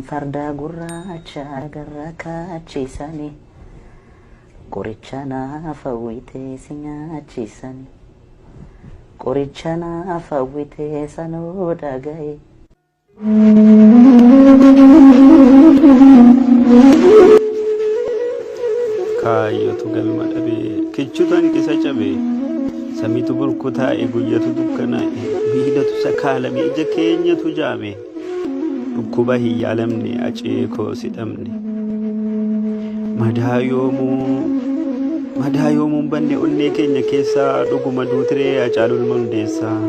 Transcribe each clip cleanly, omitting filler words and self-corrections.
farda gurraacha garra kaachisanii qoricha naaf hawwite si nyaachisanii qoricha naaf hawwite sanoo dhagaye. Kaayyotu galma dhabee kichuutaan qisa cabee samiitu burkutaa'e guyyatu dukkanaa'e miilatu sakaalame ija keenyatu jaame dhukkuba hin yaalamne aceekoo sidhamne madaa yoomuun banne onnee keenya keessaa dhuguma duutiree Hacaaluu Hundeessaa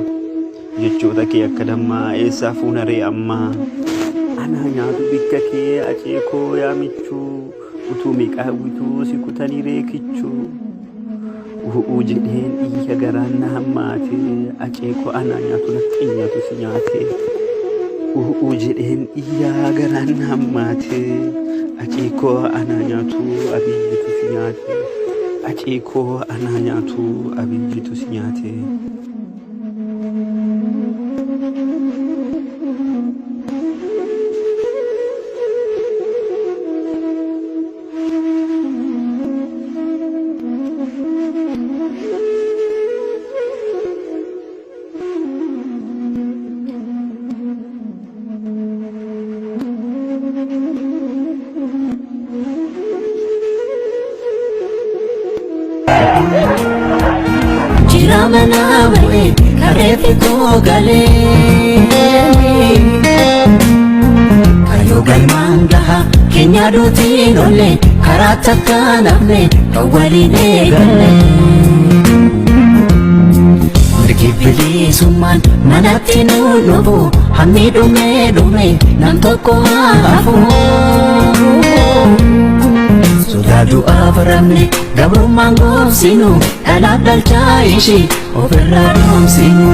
jechoota kee akka dammaa eessaa fuunaree ammaa anaa nyaatu bikka kee aceekoo yaamichuu utuu miqaawwituu si kutanii reekichuu u'uu jedheen iyya garaan na hammaate aceekoo anaa nyaatu naqqinyatu si nyaate u'uu jedheen iyya garaan na hammaate aceekoo anaa nyaatu abiyyitu si nyaate aceekoo anaa nyaatu abiyyitu si nyaate. Jiramana male karefi ko gale kayo galmanga kenya duti nole karata kanamne kawaline gale mergibili suman manati nunubu hamidu medume nantoko afu Sudadu avramne gabru mangom sinu Daladal chaishi overradom sinu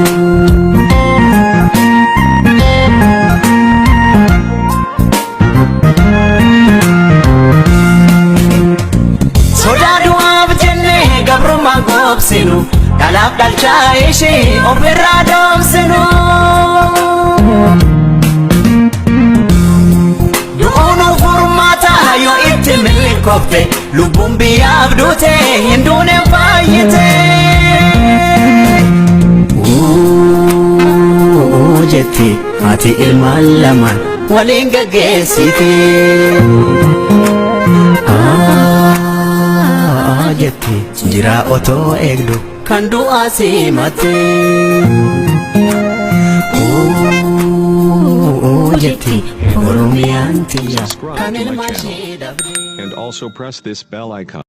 Sudadu avjenne gabru mangom sinu Daladal chaishi overradom sinu Kofte lubumbi abdute hindune fayite jeti ati ilma laman walinga gesite jeti jira oto egdu kandu asimate jeti oromiantiya kanil mashida and also press this bell icon.